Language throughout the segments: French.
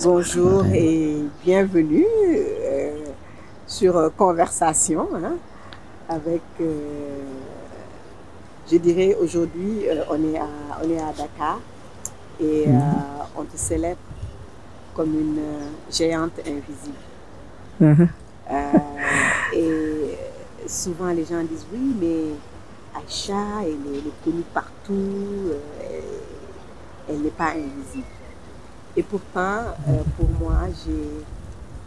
Bonjour et bienvenue sur Conversation avec, je dirais aujourd'hui, on est à Dakar et on te célèbre comme une géante invisible. Et souvent les gens disent oui, mais Aïcha, elle est connue partout, elle n'est pas invisible. Et pourtant, pour moi, j'ai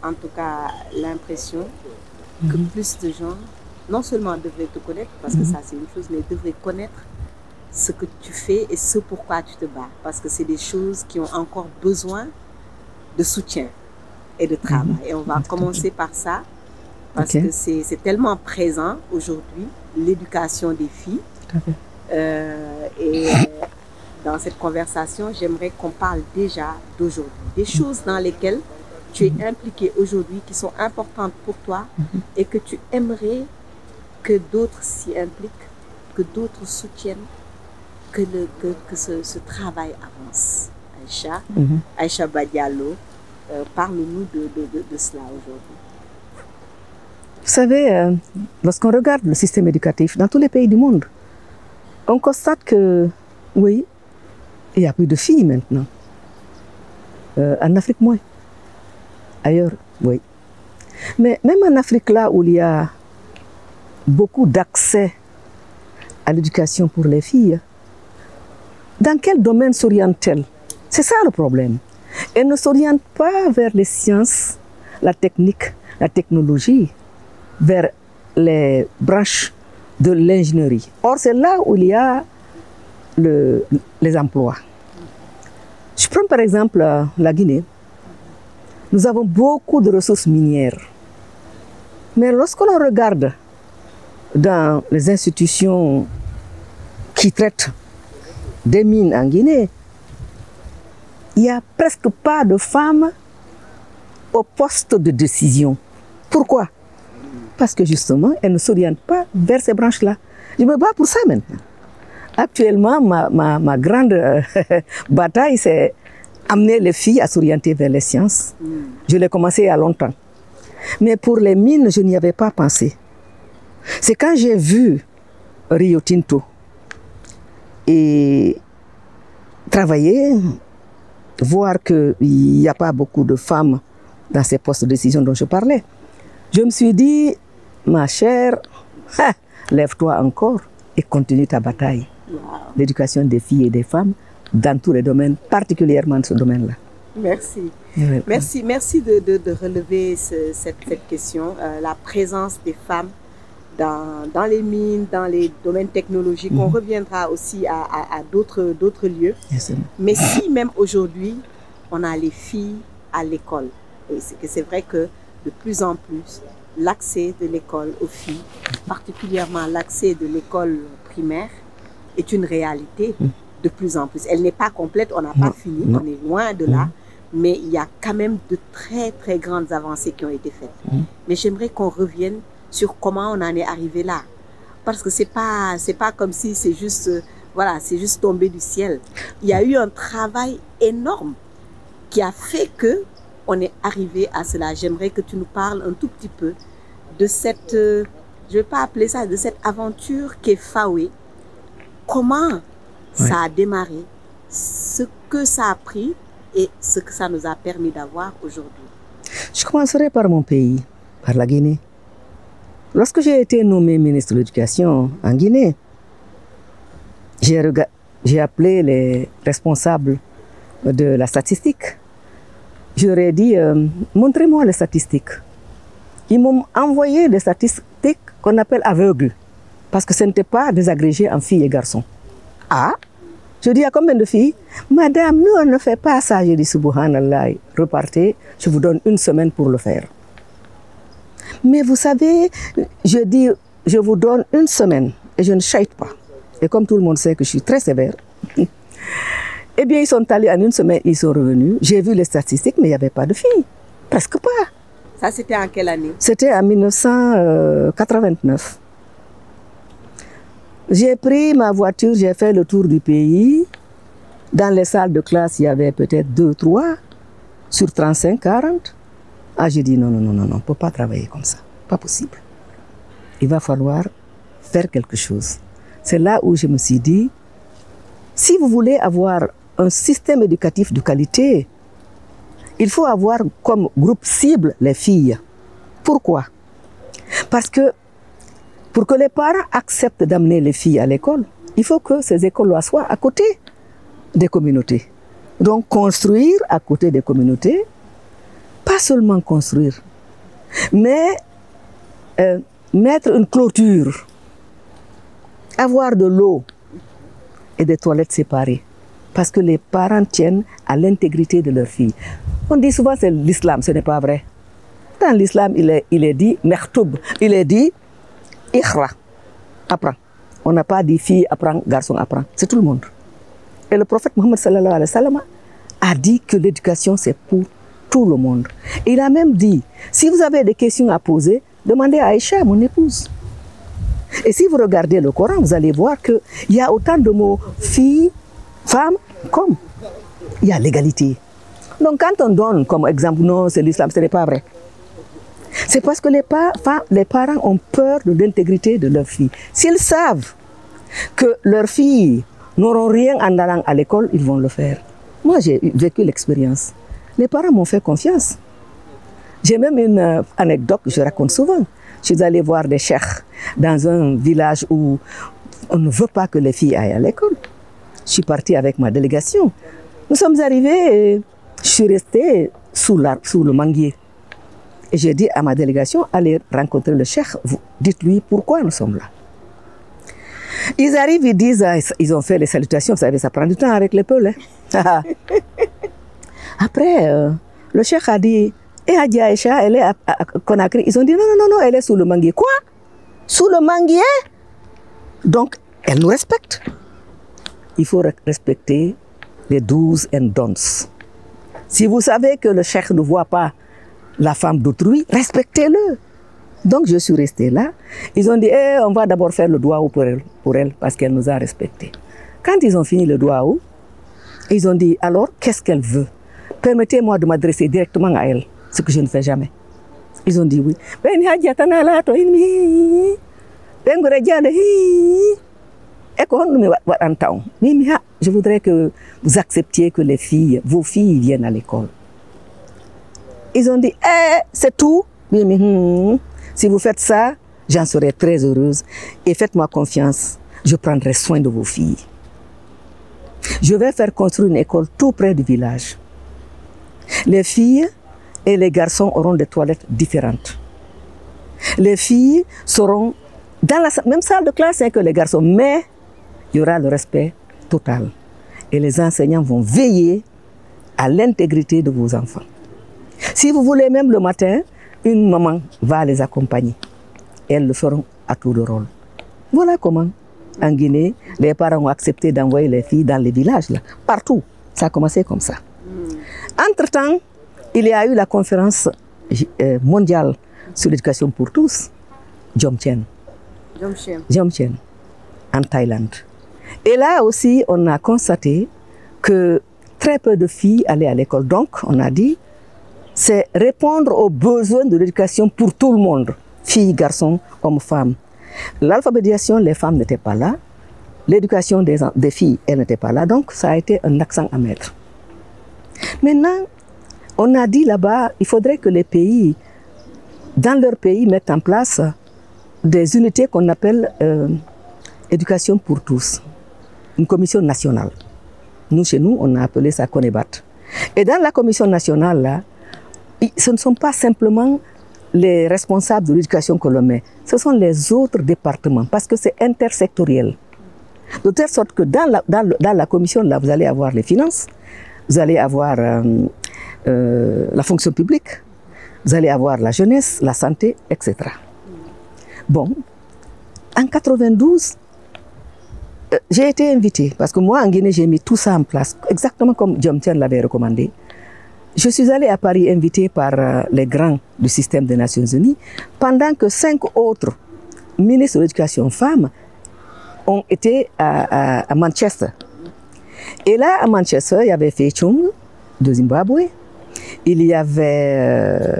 en tout cas l'impression que plus de gens, non seulement devraient te connaître, parce que ça c'est une chose, mais devraient connaître ce que tu fais et ce pourquoi tu te bats. Parce que c'est des choses qui ont encore besoin de soutien et de travail. Et on va commencer par ça, parce que c'est tellement présent aujourd'hui, l'éducation des filles. Dans cette conversation, j'aimerais qu'on parle déjà d'aujourd'hui, des choses dans lesquelles tu es impliqué aujourd'hui, qui sont importantes pour toi et que tu aimerais que d'autres s'y impliquent, que d'autres soutiennent, que ce travail avance. Aïcha, Aïcha Badialo, parle-nous de cela aujourd'hui. Vous savez, lorsqu'on regarde le système éducatif dans tous les pays du monde, on constate que, oui, il n'y a plus de filles maintenant. En Afrique, moins. Ailleurs, oui. Mais même en Afrique, là où il y a beaucoup d'accès à l'éducation pour les filles, dans quel domaine s'orientent-elles? C'est ça le problème. Elles ne s'orientent pas vers les sciences, la technique, la technologie, vers les branches de l'ingénierie. Or, c'est là où il y a les emplois. Je prends par exemple la Guinée. Nous avons beaucoup de ressources minières. Mais lorsque l'on regarde dans les institutions qui traitent des mines en Guinée, il n'y a presque pas de femmes au poste de décision. Pourquoi? Parce que justement, elles ne s'orientent pas vers ces branches-là. Je me bats pour ça maintenant. Actuellement, ma grande bataille, c'est amener les filles à s'orienter vers les sciences. Je l'ai commencé il y a longtemps. Mais pour les mines, je n'y avais pas pensé. C'est quand j'ai vu Rio Tinto et travailler, voir qu'il n'y a pas beaucoup de femmes dans ces postes de décision dont je parlais. Je me suis dit, ma chère, lève-toi encore et continue ta bataille. L'éducation des filles et des femmes dans tous les domaines, particulièrement ce domaine-là. Merci. Merci de relever cette question, la présence des femmes dans les mines, dans les domaines technologiques. On reviendra aussi à d'autres lieux. Mais si même aujourd'hui, on a les filles à l'école, et c'est vrai que de plus en plus, l'accès de l'école aux filles, particulièrement l'accès de l'école primaire, est une réalité de plus en plus. Elle n'est pas complète, on n'a pas fini, on est loin de là, mais il y a quand même de très très grandes avancées qui ont été faites. Mais j'aimerais qu'on revienne sur comment on en est arrivé là, parce que c'est pas comme si c'est juste voilà, c'est juste tombé du ciel. Il y a eu un travail énorme qui a fait que on est arrivé à cela. J'aimerais que tu nous parles un tout petit peu de cette, je vais pas appeler ça, de cette aventure qui est Fawe. Comment ça a démarré, ce que ça a pris et ce que ça nous a permis d'avoir aujourd'hui? Je commencerai par mon pays, par la Guinée. Lorsque j'ai été nommé ministre de l'Éducation en Guinée, j'ai appelé les responsables de la statistique. Je leur ai dit, montrez-moi les statistiques. Ils m'ont envoyé des statistiques qu'on appelle aveugles, parce que ce n'était pas désagrégé en filles et garçons. Ah, je dis à combien de filles? Madame, nous on ne fait pas ça. Je dis, subhanallah, repartez, je vous donne une semaine pour le faire. Mais vous savez, je dis, je vous donne une semaine et je ne chahute pas. Et comme tout le monde sait que je suis très sévère, eh bien ils sont allés en une semaine, ils sont revenus. J'ai vu les statistiques, mais il n'y avait pas de filles. Presque pas. Ça, c'était en quelle année? C'était en 1989. J'ai pris ma voiture, j'ai fait le tour du pays. Dans les salles de classe, il y avait peut-être 2, 3. sur 35, 40. Ah, j'ai dit non, non, non, non, non, on ne peut pas travailler comme ça. Pas possible. Il va falloir faire quelque chose. C'est là où je me suis dit, si vous voulez avoir un système éducatif de qualité, il faut avoir comme groupe cible les filles. Pourquoi? Parce que pour que les parents acceptent d'amener les filles à l'école, il faut que ces écoles soient à côté des communautés. Donc construire à côté des communautés, pas seulement construire, mais mettre une clôture, avoir de l'eau et des toilettes séparées, parce que les parents tiennent à l'intégrité de leurs filles. On dit souvent c'est l'islam, ce n'est pas vrai. Dans l'islam, il est dit mertoub, il est dit ikhra, apprends. On n'a pas dit fille apprend, garçon apprend, c'est tout le monde. Et le prophète Mohammed sallallahu alayhi wa sallam a dit que l'éducation c'est pour tout le monde. Il a même dit, si vous avez des questions à poser, demandez à Aïcha, mon épouse. Et si vous regardez le Coran, vous allez voir qu'il y a autant de mots filles, femmes, comme il y a l'égalité. Donc quand on donne comme exemple, non, c'est l'islam, ce n'est pas vrai. C'est parce que les parents ont peur de l'intégrité de leurs filles. S'ils savent que leurs filles n'auront rien en allant à l'école, ils vont le faire. Moi, j'ai vécu l'expérience. Les parents m'ont fait confiance. J'ai même une anecdote que je raconte souvent. Je suis allée voir des cheikhs dans un village où on ne veut pas que les filles aillent à l'école. Je suis partie avec ma délégation. Nous sommes arrivés et je suis restée sous le manguier. Et j'ai dit à ma délégation, allez rencontrer le cheikh, dites-lui pourquoi nous sommes là. Ils arrivent, ils disent, ils ont fait les salutations, vous savez, ça prend du temps avec les peuls. Hein. Après, le cheikh a dit, et Hadji Aïcha, elle est à Conakry. Ils ont dit, non, non, non, elle est sous le manguier. Quoi? Sous le manguier? Donc, elle nous respecte. Il faut respecter les do's and don'ts. Si vous savez que le cheikh ne voit pas la femme d'autrui, respectez-le. Donc, je suis restée là. Ils ont dit, on va d'abord faire le doigt pour elle parce qu'elle nous a respectés. Quand ils ont fini le doigt, ils ont dit, alors, qu'est-ce qu'elle veut? Permettez-moi de m'adresser directement à elle, ce que je ne fais jamais. Ils ont dit oui. Je voudrais que vous acceptiez que les filles, vos filles viennent à l'école. Ils ont dit, c'est tout. Si vous faites ça, j'en serai très heureuse. Et faites-moi confiance, je prendrai soin de vos filles. Je vais faire construire une école tout près du village. Les filles et les garçons auront des toilettes différentes. Les filles seront dans la même salle de classe que les garçons, mais il y aura le respect total. Et les enseignants vont veiller à l'intégrité de vos enfants. Si vous voulez, même le matin, une maman va les accompagner. Elles le feront à tour de rôle. Voilà comment, en Guinée, les parents ont accepté d'envoyer les filles dans les villages, là, partout. Ça a commencé comme ça. Entre-temps, il y a eu la conférence mondiale sur l'éducation pour tous, Jomtien, en Thaïlande. Et là aussi, on a constaté que très peu de filles allaient à l'école. Donc, on a dit, c'est répondre aux besoins de l'éducation pour tout le monde, filles, garçons, hommes, femmes. L'alphabétisation, les femmes n'étaient pas là. L'éducation des filles, elles n'étaient pas là. Donc, ça a été un accent à mettre. Maintenant, on a dit là-bas, il faudrait que les pays, dans leur pays, mettent en place des unités qu'on appelle éducation pour tous. Une commission nationale. Nous, chez nous, on a appelé ça Conebat. Et dans la commission nationale, là, ce ne sont pas simplement les responsables de l'éducation que l'on met, ce sont les autres départements, parce que c'est intersectoriel. De telle sorte que dans la commission, là, vous allez avoir les finances, vous allez avoir la fonction publique, vous allez avoir la jeunesse, la santé, etc. Bon, en 92, j'ai été invitée, parce que moi, en Guinée, j'ai mis tout ça en place, exactement comme Jomtien l'avait recommandé. Je suis allée à Paris invitée par les grands du système des Nations Unies, pendant que 5 autres ministres de l'éducation femmes ont été à Manchester. Et là, à Manchester, il y avait Fei Chung de Zimbabwe, Il y avait,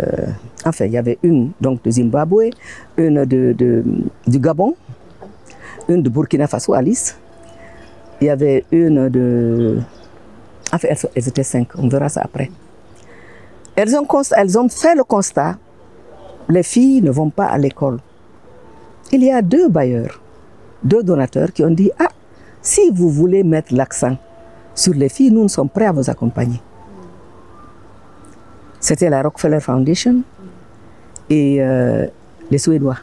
enfin, il y avait une donc, de Zimbabwe, une du Gabon, une de Burkina Faso, Alice. Il y avait une de... Enfin, elles étaient 5, on verra ça après. Elles ont fait le constat, les filles ne vont pas à l'école. Il y a 2 bailleurs, 2 donateurs qui ont dit, ah, si vous voulez mettre l'accent sur les filles, nous sommes prêts à vous accompagner. C'était la Rockefeller Foundation et les Suédois.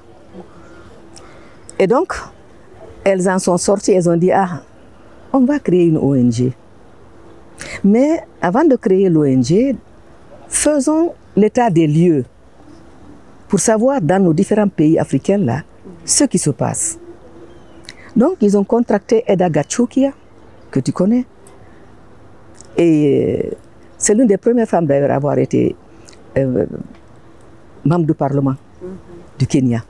Et donc, elles en sont sorties, elles ont dit, ah, on va créer une ONG. Mais avant de créer l'ONG, faisons l'état des lieux pour savoir dans nos différents pays africains là, ce qui se passe. Donc, ils ont contracté Eda Gachukia, que tu connais. Et c'est l'une des premières femmes d'ailleurs à avoir été membre du Parlement du Kenya.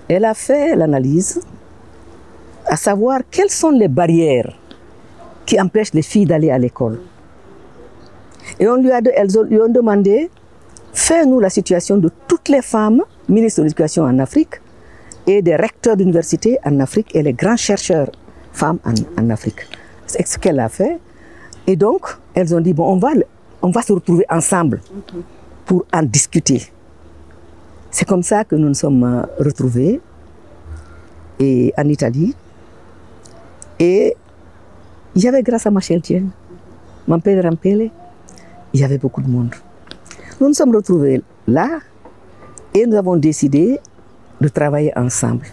Elle a fait l'analyse à savoir quelles sont les barrières qui empêchent les filles d'aller à l'école. Et elles lui ont demandé, fais-nous la situation de toutes les femmes ministres de l'éducation en Afrique et des recteurs d'université en Afrique et les grands chercheurs femmes en Afrique. C'est ce qu'elle a fait. Et donc, elles ont dit, bon, on va se retrouver ensemble pour en discuter. C'est comme ça que nous nous sommes retrouvés et en Italie. Et il y avait, grâce à Machel Tienne, Mampele Rampele, il y avait beaucoup de monde. Nous nous sommes retrouvés là et nous avons décidé de travailler ensemble.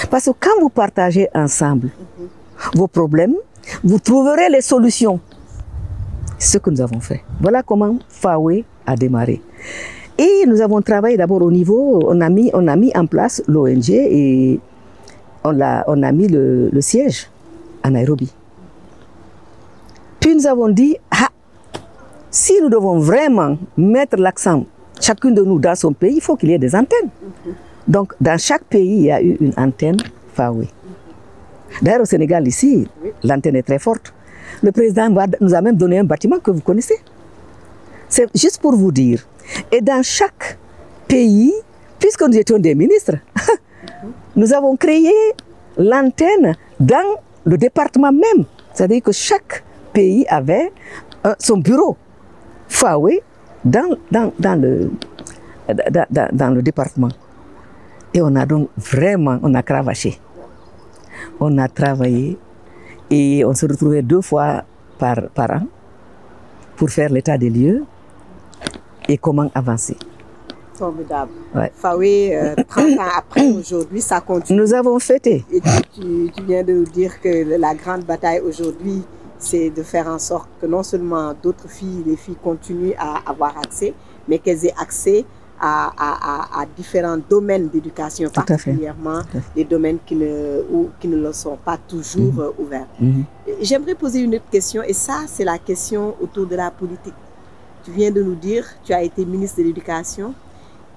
Parce que quand vous partagez ensemble vos problèmes, vous trouverez les solutions. C'est ce que nous avons fait. Voilà comment FAWE a démarré. Et nous avons travaillé d'abord au niveau, on a mis en place l'ONG et on a mis le siège à Nairobi. Puis nous avons dit, ah, si nous devons vraiment mettre l'accent, chacun de nous dans son pays, il faut qu'il y ait des antennes. Donc dans chaque pays, il y a eu une antenne FAWE. D'ailleurs au Sénégal ici, l'antenne est très forte. Le président nous a même donné un bâtiment que vous connaissez. C'est juste pour vous dire. Et dans chaque pays, puisque nous étions des ministres, nous avons créé l'antenne dans le département même. C'est-à-dire que chaque pays avait son bureau FAWE dans le département. Et on a donc vraiment, on a cravaché. On a travaillé et on se retrouvait 2 fois par an pour faire l'état des lieux et comment avancer. Formidable. Ouais. FAWE, 30 ans après, aujourd'hui, ça continue. Nous avons fêté. Et tu viens de nous dire que la grande bataille aujourd'hui, c'est de faire en sorte que non seulement d'autres filles, les filles continuent à avoir accès, mais qu'elles aient accès à différents domaines d'éducation, particulièrement les domaines qui ne leur sont pas toujours ouverts. J'aimerais poser une autre question, et ça, c'est la question autour de la politique. Tu viens de nous dire, tu as été ministre de l'Éducation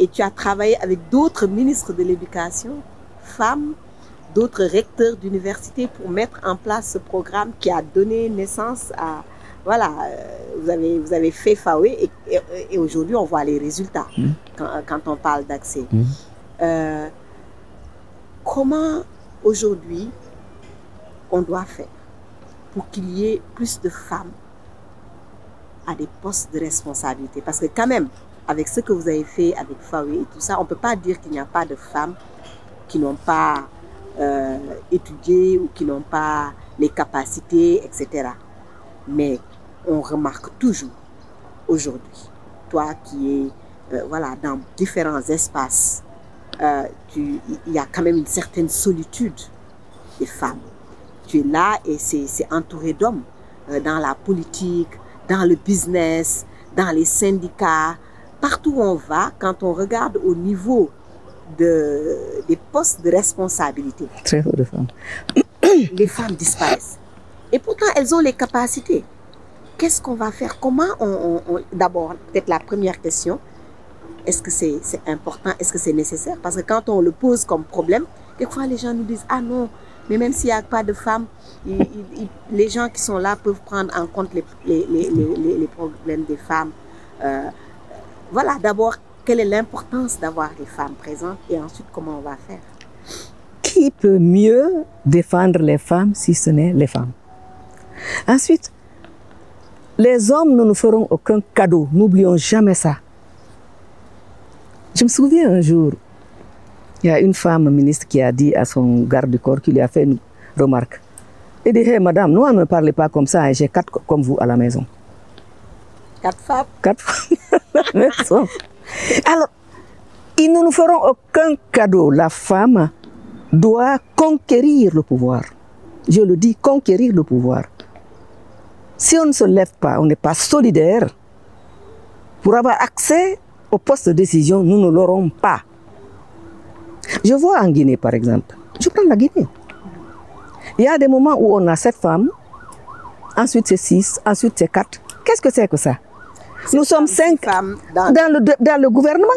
et tu as travaillé avec d'autres ministres de l'Éducation, femmes, d'autres recteurs d'université pour mettre en place ce programme qui a donné naissance à... Voilà, vous avez fait FAWE et aujourd'hui on voit les résultats quand on parle d'accès. Comment aujourd'hui on doit faire pour qu'il y ait plus de femmes à des postes de responsabilité? Parce que quand même, avec ce que vous avez fait avec FAWE et tout ça, on ne peut pas dire qu'il n'y a pas de femmes qui n'ont pas étudié ou qui n'ont pas les capacités, etc. Mais on remarque toujours aujourd'hui, toi qui es voilà, dans différents espaces, il y a quand même une certaine solitude des femmes. Tu es là et c'est entouré d'hommes dans la politique, dans le business, dans les syndicats, partout où on va, quand on regarde au niveau des postes de responsabilité. Très peu de femmes. Les femmes disparaissent. Et pourtant, elles ont les capacités. Qu'est-ce qu'on va faire? Comment d'abord, peut-être la première question, est-ce que c'est important? Est-ce que c'est nécessaire? Parce que quand on le pose comme problème, quelquefois les gens nous disent « Ah non, Mais même s'il n'y a pas de femmes, les gens qui sont là peuvent prendre en compte les problèmes des femmes. Voilà, d'abord, quelle est l'importance d'avoir les femmes présentes et ensuite, comment on va faire? Qui peut mieux défendre les femmes si ce n'est les femmes? Ensuite, les hommes ne nous feront aucun cadeau. N'oublions jamais ça. Je me souviens un jour, il y a une femme ministre qui a dit à son garde du corps, qui lui a fait une remarque. Il dit, hey, madame, nous, on ne parle pas comme ça, j'ai 4 comme vous à la maison. 4 femmes? 4 femmes à la maison. Alors, ils ne nous feront aucun cadeau. La femme doit conquérir le pouvoir. Je le dis, conquérir le pouvoir. Si on ne se lève pas, on n'est pas solidaire, pour avoir accès au poste de décision, nous ne l'aurons pas. Je vois en Guinée, par exemple. Je prends la Guinée. Il y a des moments où on a 7 femmes, ensuite c'est 6, ensuite c'est 4. Qu'est-ce que c'est que ça? Nous sommes 5 femmes dans le gouvernement,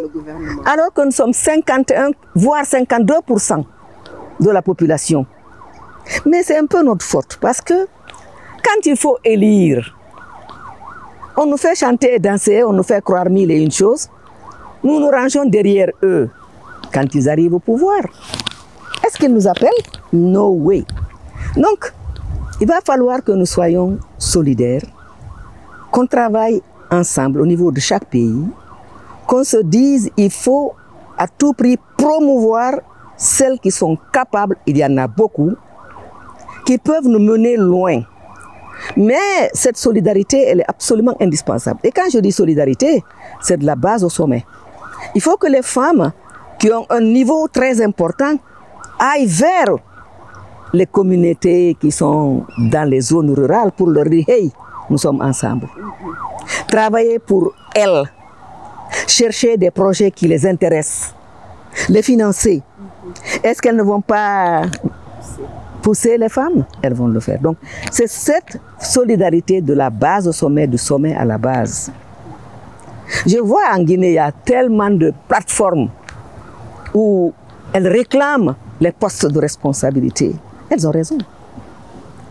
alors que nous sommes 51, voire 52% de la population. Mais c'est un peu notre faute, parce que quand il faut élire, on nous fait chanter et danser, on nous fait croire 1001 choses. Nous nous rangeons derrière eux quand ils arrivent au pouvoir. Est-ce qu'ils nous appellent? No way. Donc, il va falloir que nous soyons solidaires, qu'on travaille ensemble au niveau de chaque pays, qu'on se dise il faut à tout prix promouvoir celles qui sont capables, il y en a beaucoup, qui peuvent nous mener loin. Mais cette solidarité, elle est absolument indispensable. Et quand je dis solidarité, c'est de la base au sommet. Il faut que les femmes qui ont un niveau très important aillent vers les communautés qui sont dans les zones rurales pour leur dire « Hey, nous sommes ensemble ». Travailler pour elles, chercher des projets qui les intéressent, les financer. Est-ce qu'elles ne vont pas pousser les femmes? Elles vont le faire. Donc, c'est cette solidarité de la base au sommet, du sommet à la base. Je vois en Guinée, il y a tellement de plateformes où elles réclament les postes de responsabilité. Elles ont raison.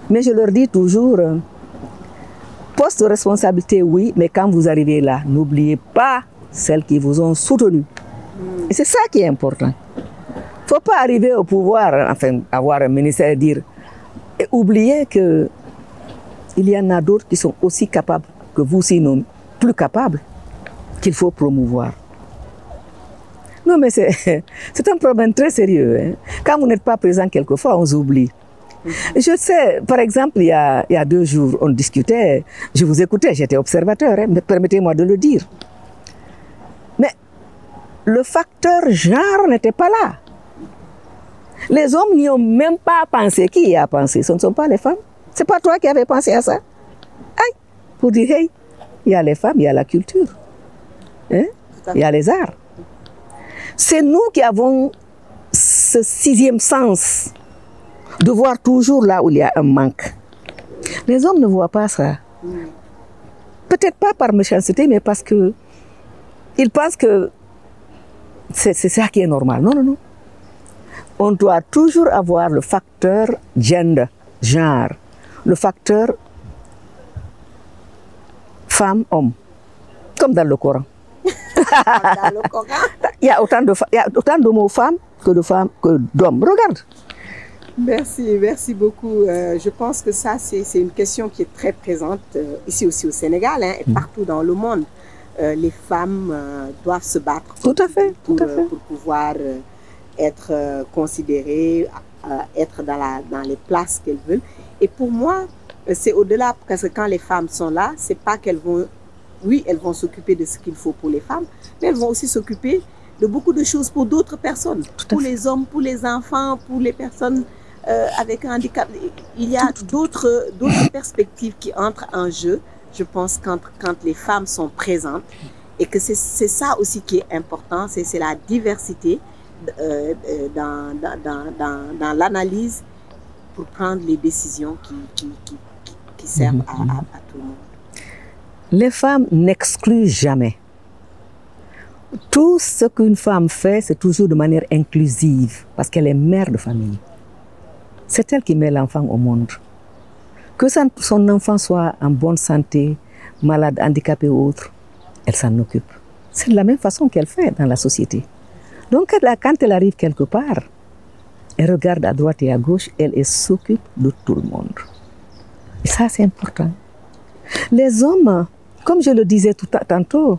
Mais je leur dis toujours, poste de responsabilité, oui, mais quand vous arrivez là, n'oubliez pas celles qui vous ont soutenu. Et c'est ça qui est important. Il ne faut pas arriver au pouvoir, enfin, avoir un ministère et dire, et oublier qu'il y en a d'autres qui sont aussi capables que vous, sinon plus capables, qu'il faut promouvoir. Non, mais c'est un problème très sérieux. Hein. Quand vous n'êtes pas présent quelquefois, on s'oublie. Je sais, par exemple, il y a 2 jours, on discutait, je vous écoutais, j'étais observateur, hein, mais permettez-moi de le dire. Mais le facteur genre n'était pas là. Les hommes n'y ont même pas pensé. Qui y a pensé? Ce ne sont pas les femmes. Ce n'est pas toi qui avais pensé à ça. Aïe, pour dire, hey, il y a les femmes, il y a la culture, hein? Il y a les arts. C'est nous qui avons ce 6e sens de voir toujours là où il y a un manque. Les hommes ne voient pas ça. Peut-être pas par méchanceté, mais parce que ils pensent que c'est ça qui est normal. Non, non, non. On doit toujours avoir le facteur gender, genre, le facteur femme-homme, comme dans le Coran. Dans le Coran. Il y a autant de mots femmes que d'hommes. Regarde. Merci beaucoup. Je pense que ça, c'est une question qui est très présente ici aussi au Sénégal, hein, et partout dans le monde. Les femmes doivent se battre tout à fait, pour pouvoir être considérées, être dans les places qu'elles veulent. Et pour moi, c'est au-delà, parce que quand les femmes sont là, c'est pas qu'elles vont... Oui, elles vont s'occuper de ce qu'il faut pour les femmes, mais elles vont aussi s'occuper de beaucoup de choses pour d'autres personnes, pour les hommes, pour les enfants, pour les personnes avec un handicap. Il y a d'autres perspectives qui entrent en jeu, je pense, quand les femmes sont présentes, et que c'est ça aussi qui est important, c'est la diversité dans l'analyse pour prendre les décisions qui servent à tout le monde. Les femmes n'excluent jamais. Tout ce qu'une femme fait, c'est toujours de manière inclusive, parce qu'elle est mère de famille. c'est elle qui met l'enfant au monde. Que son enfant soit en bonne santé, malade, handicapé ou autre, elle s'en occupe. C'est de la même façon qu'elle fait dans la société. Donc quand elle arrive quelque part, elle regarde à droite et à gauche, elle s'occupe de tout le monde. Et ça, c'est important. Les hommes, comme je le disais tantôt,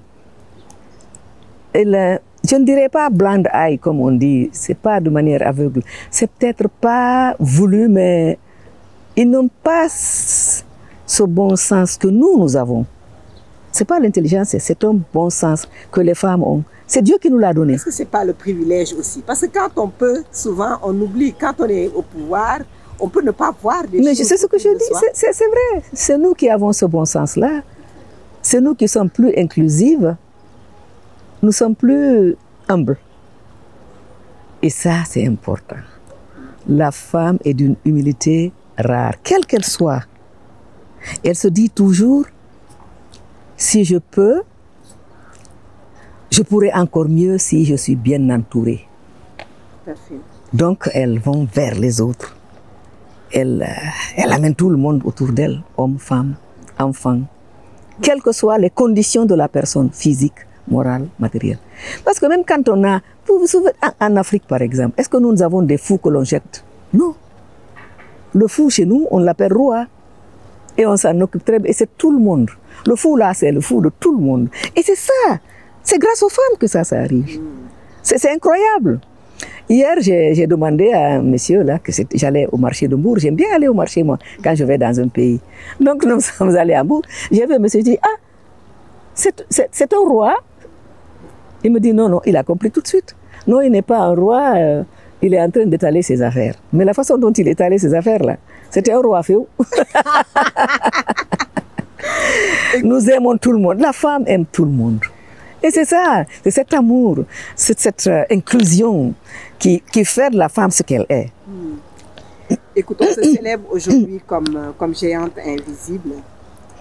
je ne dirais pas blind eye, comme on dit, c'est pas de manière aveugle. C'est peut-être pas voulu, mais ils n'ont pas ce bon sens que nous avons. C'est pas l'intelligence, c'est un bon sens que les femmes ont. C'est Dieu qui nous l'a donné. Est-ce que c'est pas le privilège aussi? Parce que quand on peut, souvent, on oublie. Quand on est au pouvoir, on peut ne pas voir des choses. Mais c'est ce que je dis, c'est vrai. C'est nous qui avons ce bon sens-là. C'est nous qui sommes plus inclusives. Nous sommes plus humbles. Et ça, c'est important. La femme est d'une humilité rare, quelle qu'elle soit. Elle se dit toujours, si je peux, je pourrais encore mieux si je suis bien entourée. Tout à fait. Donc, elles vont vers les autres. Elle amène tout le monde autour d'elle, hommes, femmes, enfants, quelles que soient les conditions de la personne, physique, morale, matérielle. Parce que même quand on a, vous vous souvenez, en Afrique par exemple, est-ce que nous avons des fous que l'on jette? Non. Le fou chez nous, on l'appelle roi. Et on s'en occupe très bien. Et c'est tout le monde. Le fou là, c'est le fou de tout le monde. Et c'est ça. C'est grâce aux femmes que ça arrive. C'est incroyable. Hier, j'ai demandé à un monsieur là que j'allais au marché de Mbour. J'aime bien aller au marché, moi, quand je vais dans un pays. Donc, nous sommes allés à Mbour. J'ai vu un monsieur qui dit, ah, c'est un roi. Il me dit, non, il a compris tout de suite. Non, il n'est pas un roi, il est en train d'étaler ses affaires. Mais la façon dont il étalait ses affaires là, c'était un roi féou. Nous aimons tout le monde. La femme aime tout le monde. Et c'est ça, c'est cet amour, c'est cette inclusion qui fait de la femme ce qu'elle est. Écoute, on se célèbre aujourd'hui comme géante invisible.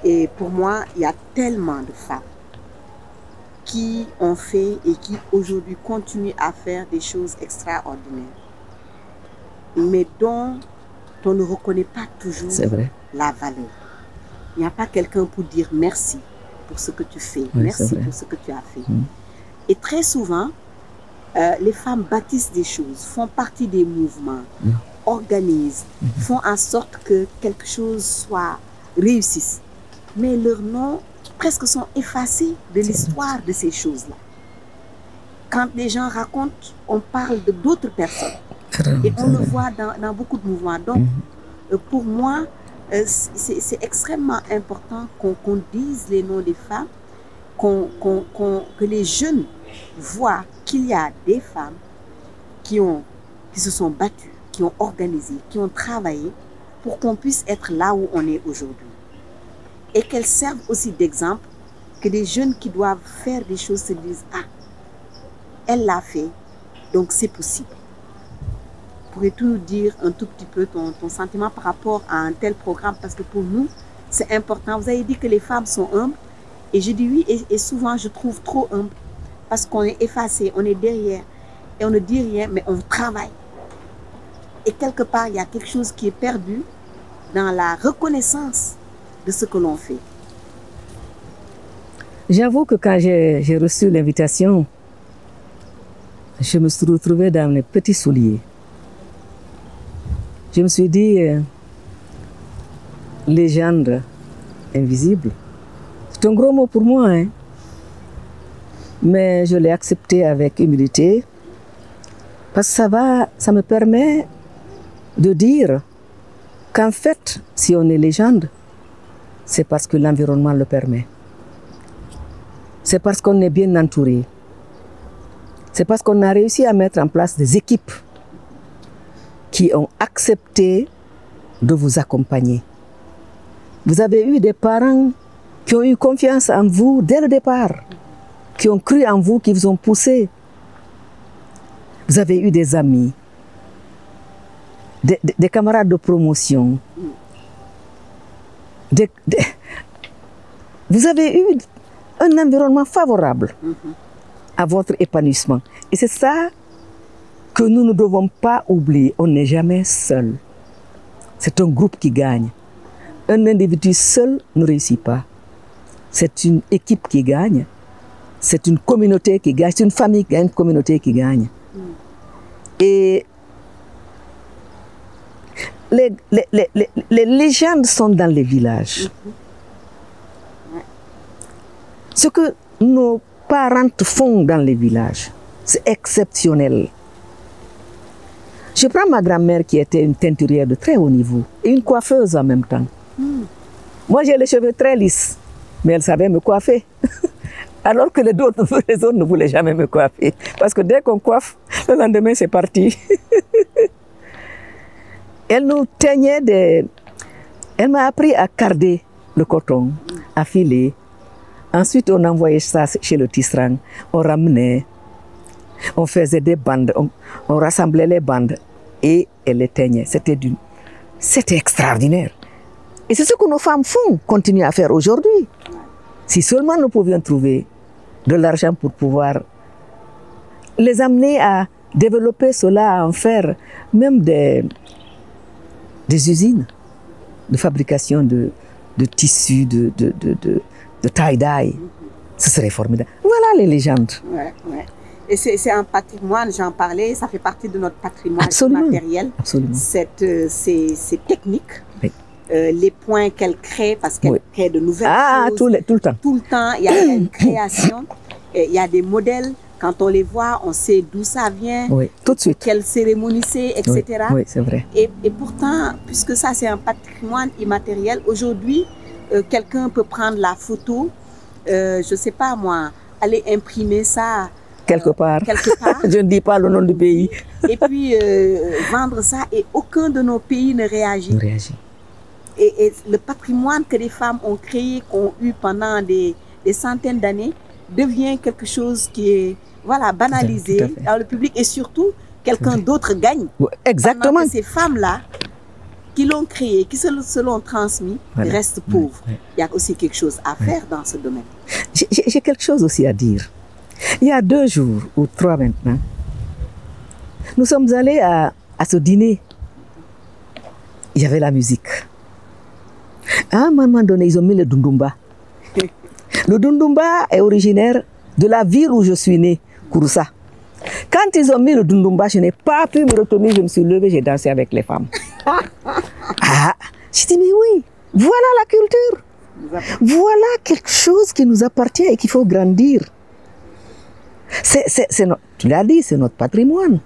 Et pour moi, il y a tellement de femmes qui ont fait et qui aujourd'hui continuent à faire des choses extraordinaires, mais dont on ne reconnaît pas toujours la valeur. Il n'y a pas quelqu'un pour dire merci pour ce que tu fais, merci pour ce que tu as fait. Et très souvent, les femmes bâtissent des choses, font partie des mouvements, organisent, font en sorte que quelque chose réussisse. Mais leurs noms presque sont effacés de l'histoire de ces choses-là. Quand les gens racontent, on parle de d'autres personnes. Et on le voit dans beaucoup de mouvements. Donc, pour moi, c'est extrêmement important qu'on dise les noms des femmes, que les jeunes voient qu'il y a des femmes qui se sont battues, qui ont organisé, qui ont travaillé pour qu'on puisse être là où on est aujourd'hui. Et qu'elles servent aussi d'exemple, que des jeunes qui doivent faire des choses se disent « Ah, elle l'a fait, donc c'est possible ». Pourrais-tu nous dire un tout petit peu ton sentiment par rapport à un tel programme? Parce que pour nous, c'est important. Vous avez dit que les femmes sont humbles. Et je dis oui, et souvent je trouve trop humble. Parce qu'on est effacé, on est derrière. Et on ne dit rien, mais on travaille. Et quelque part, il y a quelque chose qui est perdu dans la reconnaissance de ce que l'on fait. J'avoue que quand j'ai reçu l'invitation, je me suis retrouvée dans les petits souliers. Je me suis dit, légende invisible, c'est un gros mot pour moi, hein? Mais je l'ai accepté avec humilité, parce que ça me permet de dire qu'en fait, si on est légende, c'est parce que l'environnement le permet. C'est parce qu'on est bien entouré. C'est parce qu'on a réussi à mettre en place des équipes qui ont accepté de vous accompagner. Vous avez eu des parents qui ont eu confiance en vous dès le départ, qui ont cru en vous, qui vous ont poussé. Vous avez eu des amis, des camarades de promotion. Vous avez eu un environnement favorable à votre épanouissement. Et c'est ça que nous ne devons pas oublier. On n'est jamais seul. c'est un groupe qui gagne. Un individu seul ne réussit pas. C'est une équipe qui gagne. C'est une communauté qui gagne. C'est une famille qui gagne, une communauté qui gagne. Et les légendes sont dans les villages. Ce que nos parents font dans les villages, c'est exceptionnel. Je prends ma grand-mère qui était une teinturière de très haut niveau et une coiffeuse en même temps. Moi, j'ai les cheveux très lisses, mais elle savait me coiffer. Alors que les autres ne voulaient jamais me coiffer. Parce que dès qu'on coiffe, le lendemain, c'est parti. Elle nous teignait des... Elle m'a appris à carder le coton, à filer. Ensuite, on envoyait ça chez le tisserand. On ramenait, on faisait des bandes, on rassemblait les bandes et elle les teignait. C'était extraordinaire. Et c'est ce que nos femmes font, continuent à faire aujourd'hui. Si seulement nous pouvions trouver de l'argent pour pouvoir les amener à développer cela, à en faire même des usines de fabrication de tissus, de tie-dye. Ce serait formidable. Voilà les légendes. Ouais, ouais. Et c'est un patrimoine, j'en parlais, ça fait partie de notre patrimoine matériel. Absolument. Ces techniques. Oui. Les points qu'elle crée, parce qu'elle crée de nouvelles choses. Tout le temps. Tout le temps, il y a une création, il y a des modèles. Quand on les voit, on sait d'où ça vient, oui, tout de suite. Quelle cérémonie c'est, etc. Oui, c'est vrai. Et pourtant, puisque ça c'est un patrimoine immatériel, aujourd'hui, quelqu'un peut prendre la photo, je ne sais pas moi, aller imprimer ça quelque part. Je ne dis pas le nom du pays. Et puis vendre ça et aucun de nos pays ne réagit. Ne réagit. Et le patrimoine que les femmes ont créé, qu'ont eu pendant des centaines d'années, devient quelque chose qui est banalisé dans le public et surtout quelqu'un d'autre gagne. Exactement. Pendant que ces femmes-là qui l'ont créé, qui se l'ont transmis, restent pauvres. Il y a aussi quelque chose à faire dans ce domaine. J'ai quelque chose aussi à dire. Il y a 2 jours ou 3 maintenant, nous sommes allés à ce dîner. Il y avait la musique. À un moment donné, ils ont mis le dundumba. Le dundumba est originaire de la ville où je suis née, Kouroussa. Quand ils ont mis le dundumba, je n'ai pas pu me retenir, je me suis levée, j'ai dansé avec les femmes. Je dis, mais oui, voilà la culture. Voilà quelque chose qui nous appartient et qu'il faut grandir. Tu l'as dit, c'est notre patrimoine.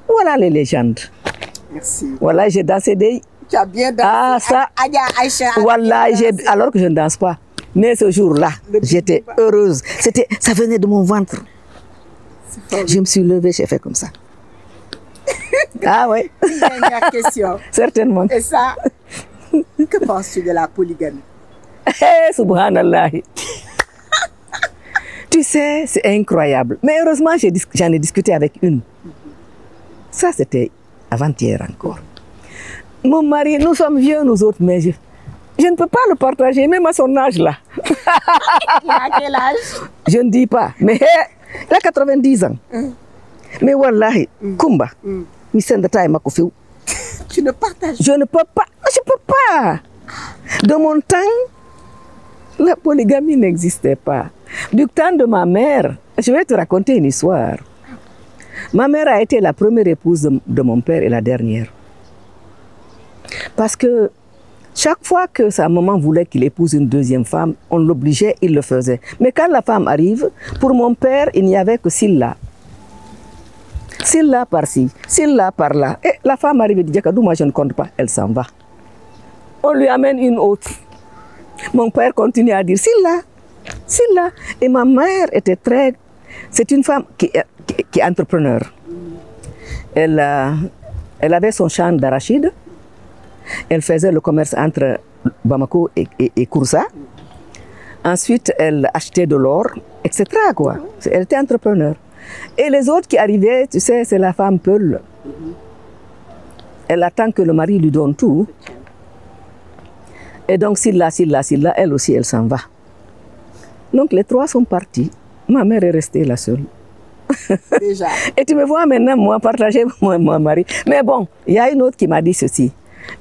Voilà les légendes. Merci. Voilà, j'ai dansé des... Tu as bien dansé. Ça. Voilà, alors que je ne danse pas. Mais ce jour-là, j'étais heureuse. Ça venait de mon ventre. Je me suis levée, j'ai fait comme ça. Ah oui. Une dernière question. Certainement. Et ça, que penses-tu de la polygamie? Subhanallah. Tu sais, c'est incroyable. Mais heureusement, j'en ai discuté avec une. Ça, c'était avant-hier encore. Mon mari, nous sommes vieux, nous autres, mais je ne peux pas le partager, même à son âge là. Il a quel âge? Je ne dis pas, mais il a 90 ans. Mais wallahi, Kumba, tu ne partages pas? Je ne peux pas, je ne peux pas. De mon temps, la polygamie n'existait pas. Du temps de ma mère, je vais te raconter une histoire. Ma mère a été la première épouse de mon père et la dernière. Parce que chaque fois que sa maman voulait qu'il épouse une deuxième femme, on l'obligeait, il le faisait. Mais quand la femme arrive, pour mon père, il n'y avait que Silla. Silla par-ci, Silla par-là. Et la femme arrive et dit, Jakadou, moi je ne compte pas, elle s'en va. On lui amène une autre. Mon père continue à dire, Silla, Silla. Et ma mère était très... C'est une femme qui est entrepreneur. Elle avait son champ d'arachide. Elle faisait le commerce entre Bamako et Kouroussa. Ensuite, elle achetait de l'or, etc. Quoi. Elle était entrepreneur. Et les autres qui arrivaient, tu sais, c'est la femme Peul. Elle attend que le mari lui donne tout. Et donc, Silla, elle aussi, elle s'en va. Donc, les 3 sont partis. Ma mère est restée la seule. Déjà. Et tu me vois maintenant, moi, partager mon mari. Mais bon, il y a une autre qui m'a dit ceci.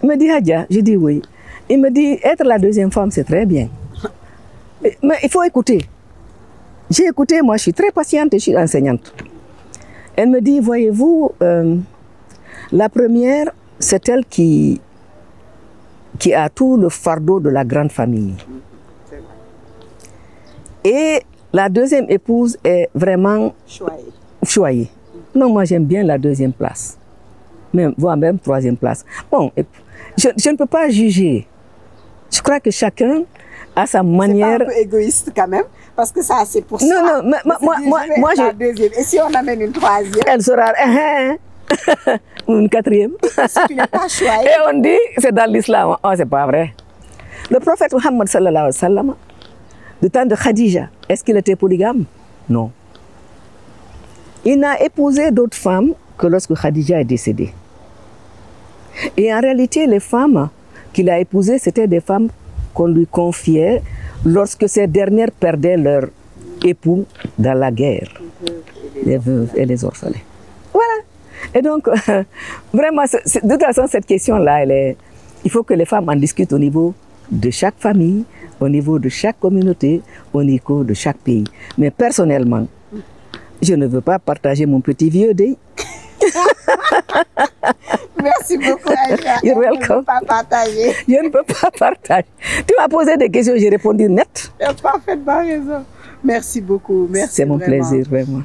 Il me dit, Hadja, je dis oui. Il me dit, être la deuxième femme, c'est très bien. Mais il faut écouter. J'ai écouté, moi je suis très patiente et je suis enseignante. Elle me dit, voyez-vous, la première, c'est elle qui a tout le fardeau de la grande famille. Et la deuxième épouse est vraiment choyée. Non, moi j'aime bien la deuxième place. Même, voire même troisième place. Bon, je ne peux pas juger. Je crois que chacun a sa manière. C'est pas un peu égoïste quand même, parce que ça c'est pour ça. Non, non, moi je... Deuxième. Et si on amène une troisième? Elle sera une quatrième. Si tu n'es pas choyée. Et on dit, c'est dans l'islam. Oh, c'est pas vrai. Le prophète Muhammad sallallahu alayhi wa sallam, du temps de Khadija, est-ce qu'il était polygame? Non. Il n'a épousé d'autres femmes que lorsque Khadija est décédée. Et en réalité, les femmes qu'il a épousées, c'était des femmes qu'on lui confiait lorsque ces dernières perdaient leur époux dans la guerre. Les veuves et les orphelins. Voilà. Et donc, vraiment, de toute façon, cette question-là, il faut que les femmes en discutent au niveau de chaque famille, au niveau de chaque communauté, au niveau de chaque pays. Mais personnellement, je ne veux pas partager mon petit vieux deuil. Merci beaucoup, Aïcha. You're welcome. Je ne peux pas partager. Je ne peux pas partager. Tu m'as posé des questions, j'ai répondu net. Tu as parfaitement raison. Merci beaucoup. Merci. C'est mon plaisir, vraiment.